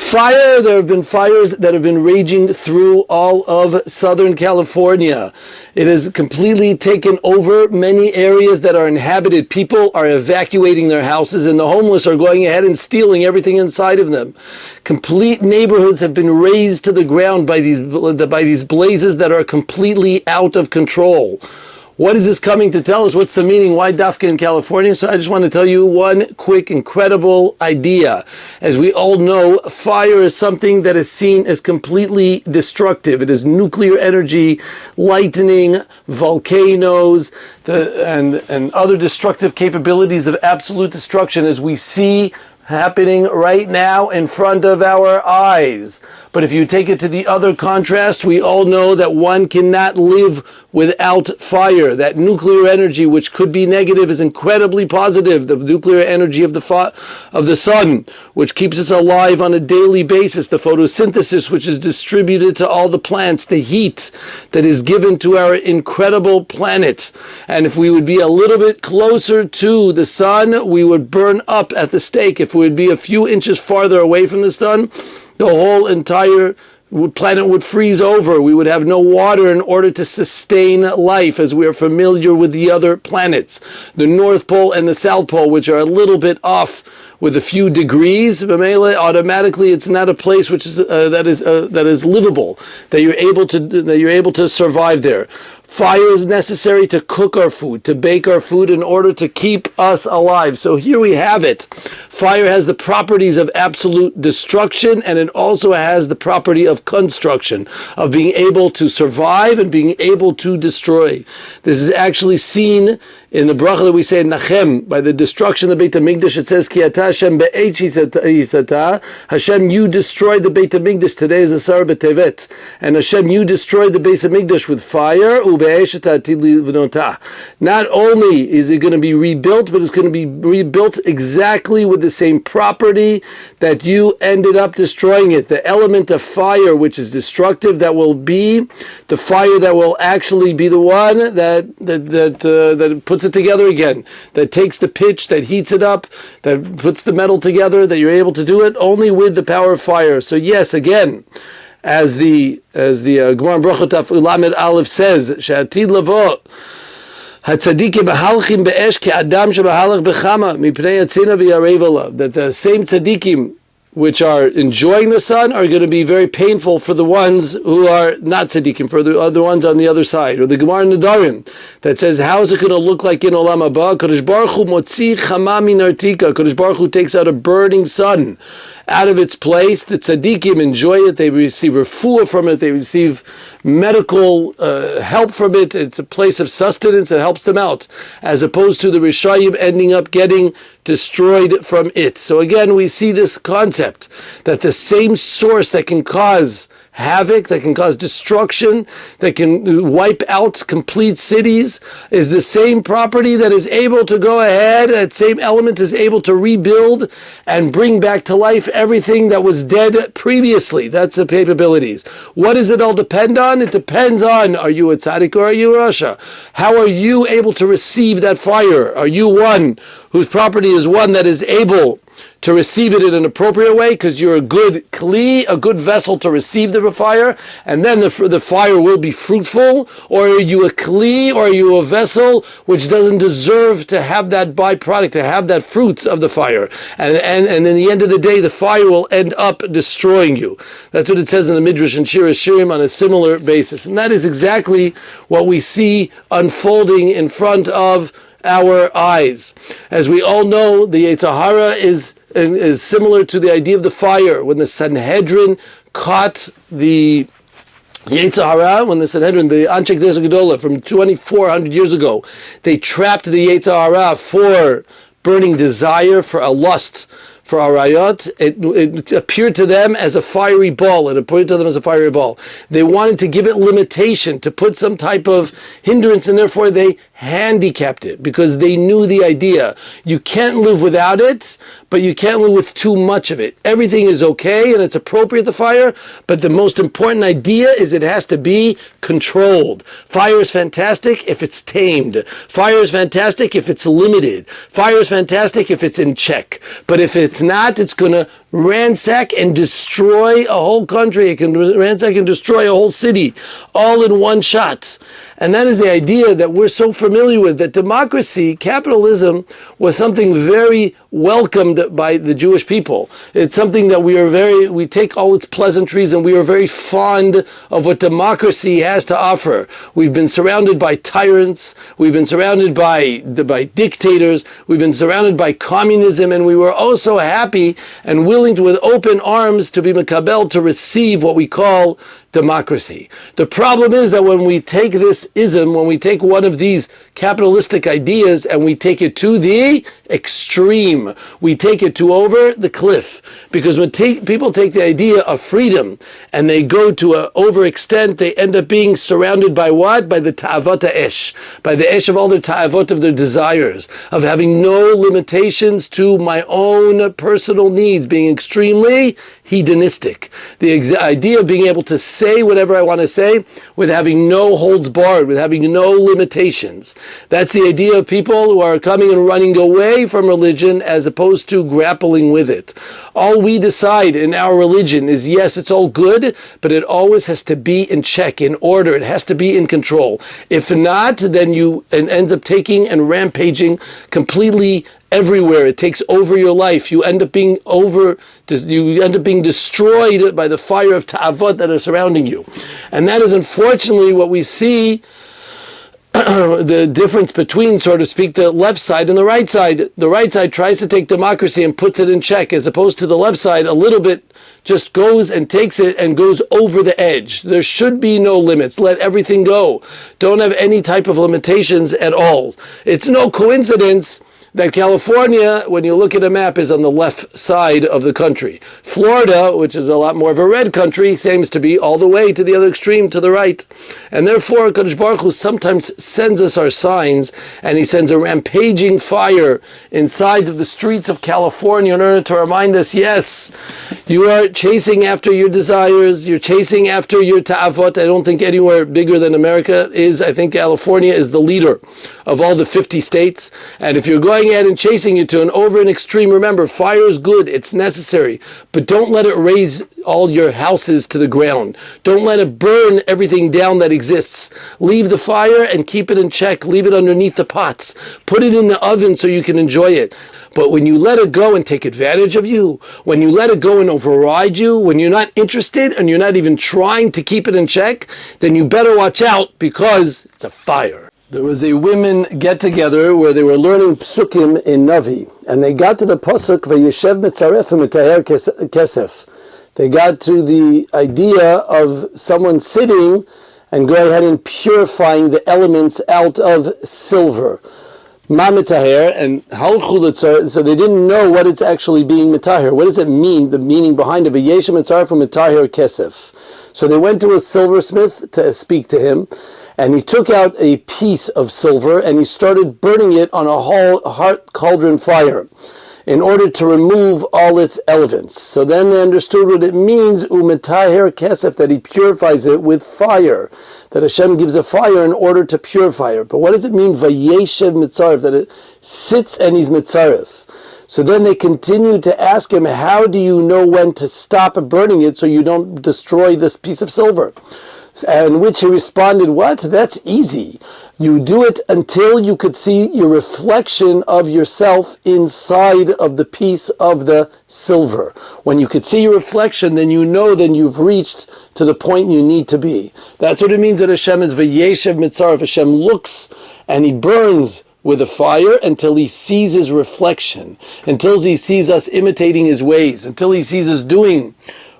Fire, there have been fires that have been raging through all of Southern California. It has completely taken over many areas that are inhabited. People are evacuating their houses, and the homeless are going ahead and stealing everything inside of them. Complete neighborhoods have been razed to the ground by these blazes that are completely out of control. What is this coming to tell us? What's the meaning? Why Dafka in California? So I just want to tell you one quick, incredible idea. As we all know, fire is something that is seen as completely destructive. It is nuclear energy, lightning, volcanoes, and other destructive capabilities of absolute destruction, as we see happening right now in front of our eyes. But if you take it to the other contrast, we all know that one cannot live without fire. That nuclear energy, which could be negative, is incredibly positive. The nuclear energy of the sun, which keeps us alive on a daily basis. The photosynthesis, which is distributed to all the plants. The heat that is given to our incredible planet. And if we would be a little bit closer to the sun, we would burn up at the stake. If we would be a few inches farther away from the sun, the whole entire planet would freeze over. We would have no water in order to sustain life, as we are familiar with the other planets. The North Pole and the South Pole, which are a little bit off with a few degrees, automatically it's not a place which is that is livable, that you're able to survive there. Fire is necessary to cook our food, to bake our food in order to keep us alive. So here we have it. Fire has the properties of absolute destruction, and it also has the property of construction, of being able to survive and being able to destroy. This is actually seen in the bracha that we say in Nachem, by the destruction of the Beit HaMikdash. It says, Ki ata Hashem be'et yisata, Hashem, you destroyed the Beit HaMikdash. Today is Asar B'Tevet. And Hashem, you destroyed the Beit HaMikdash with fire. Not only is it going to be rebuilt, but it's going to be rebuilt exactly with the same property that you ended up destroying it. The element of fire, which is destructive, that will be the fire that will actually be the one that puts it together again, that takes the pitch, that heats it up, that puts the metal together, that you're able to do it only with the power of fire. So yes, again, as the Gemara Brachot Daf Lamed Aleph says, She'atid lavo hatzadikim behalchim be'esh ke'adam shebehalach bechama mipnei yatzina v'yarev alav. That the same tzadikim which are enjoying the sun are going to be very painful for the ones who are not tzaddikim, for the other ones on the other side. Or the Gemara Nedarim that says, how is it going to look like in Olam Haba? Kadosh Baruch Hu motzi chama min artika. Kadosh Baruch Hu takes out a burning sun out of its place. The tzaddikim enjoy it. They receive refuah from it. They receive medical help from it. It's a place of sustenance. It helps them out, as opposed to the Rishayim ending up getting destroyed from it. So again, we see this concept that the same source that can cause havoc, that can cause destruction, that can wipe out complete cities, is the same property that is able to go ahead, that same element is able to rebuild and bring back to life everything that was dead previously. That's the capabilities. What does it all depend on? It depends on, are you a tzaddik or are you a rasha? How are you able to receive that fire? Are you one whose property is one that is able to receive it in an appropriate way, because you're a good kli, a good vessel to receive the fire, and then the fire will be fruitful? Or are you a kli, or are you a vessel which doesn't deserve to have that byproduct, to have that fruits of the fire? And in the end of the day, the fire will end up destroying you. That's what it says in the Midrash and Shir Hashirim on a similar basis. And that is exactly what we see unfolding in front of our eyes. As we all know, the Yetzer Hara is similar to the idea of the fire. When the Sanhedrin caught the Yetzer Hara, when the Sanhedrin, the Anshe Knesset Gedolah from 2,400 years ago, they trapped the Yetzer Hara for burning desire, for a lust, for arayot. It appeared to them as a fiery ball. They wanted to give it limitation, to put some type of hindrance, and therefore they handicapped it because they knew the idea. You can't live without it, but you can't live with too much of it. Everything is okay and it's appropriate, the fire, but the most important idea is it has to be controlled. Fire is fantastic if it's tamed. Fire is fantastic if it's limited. Fire is fantastic if it's in check. But if it's not, it's going to ransack and destroy a whole country. It can ransack and destroy a whole city all in one shot. And that is the idea that we're so familiar with, that democracy, capitalism, was something very welcomed by the Jewish people. It's something that we take all its pleasantries and we are very fond of what democracy has to offer. We've been surrounded by tyrants, we've been surrounded by dictators, we've been surrounded by communism, and we were also happy and willing to, with open arms, to be makabel, to receive what we call democracy. The problem is that when we take this ism, when we take one of these capitalistic ideas and we take it to the extreme, we take it to over the cliff. Because when people take the idea of freedom and they go to an overextent, they end up being surrounded by what? By the ta'avot ha'esh, by the esh of all their ta'avot, of their desires, of having no limitations to my own personal needs, being extremely hedonistic. The idea of being able to say whatever I want to say with having no holds barred, with having no limitations. That's the idea of people who are coming and running away from religion as opposed to grappling with it. All we decide in our religion is, yes, it's all good, but it always has to be in check, in order. It has to be in control. If not, then you end up taking and rampaging completely everywhere. It takes over your life. You end up being destroyed by the fire of ta'avot that are surrounding you. And that is unfortunately what we see, the difference between, so to speak, the left side and the right side. The right side tries to take democracy and puts it in check, as opposed to the left side a little bit just goes and takes it and goes over the edge. There should be no limits. Let everything go. Don't have any type of limitations at all. It's no coincidence that California, when you look at a map, is on the left side of the country. Florida, which is a lot more of a red country, seems to be all the way to the other extreme, to the right. And therefore, Kadosh Baruch Hu sometimes sends us our signs, and he sends a rampaging fire inside of the streets of California in order to remind us, yes, you are chasing after your desires, you're chasing after your ta'avot. I don't think anywhere bigger than America is. I think California is the leader of all the 50 states. And if you're going at and chasing it to an over and extreme, remember, fire is good, it's necessary, but don't let it raise all your houses to the ground. Don't let it burn everything down that exists. Leave the fire and keep it in check. Leave it underneath the pots. Put it in the oven so you can enjoy it. But when you let it go and take advantage of you, when you let it go and override you, when you're not interested and you're not even trying to keep it in check, then you better watch out, because it's a fire. There was a women get-together where they were learning psukim in Navi, and they got to the pasuk v'yeshev mitzaref v'mitaher kesef. They got to the idea of someone sitting and go ahead and purifying the elements out of silver. Ma mitaher and halchu l'tzar, so they didn't know what it's actually being mitaher. What does it mean? The meaning behind it. V'yeshev mitzaref v'mitaher kesef. So they went to a silversmith to speak to him, and he took out a piece of silver and he started burning it on a hot cauldron fire in order to remove all its elements. So then they understood what it means, umetaher kesef, that he purifies it with fire, that Hashem gives a fire in order to purify it. But what does it mean, vayeshev mitzaref, that it sits and he's mitzaref? So then they continued to ask him, how do you know when to stop burning it so you don't destroy this piece of silver? And which he responded, what? That's easy. You do it until you could see your reflection of yourself inside of the piece of the silver. When you could see your reflection, then you know then you've reached to the point you need to be. That's what it means that Hashem is v'yeshev mitzaref. Hashem looks and he burns with a fire until he sees his reflection, until he sees us imitating his ways, until he sees us doing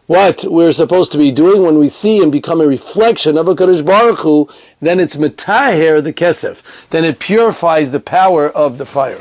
what we're supposed to be doing. When we see and become a reflection of a Kadosh Baruch Hu, then it's metaher the kesef. Then it purifies the power of the fire.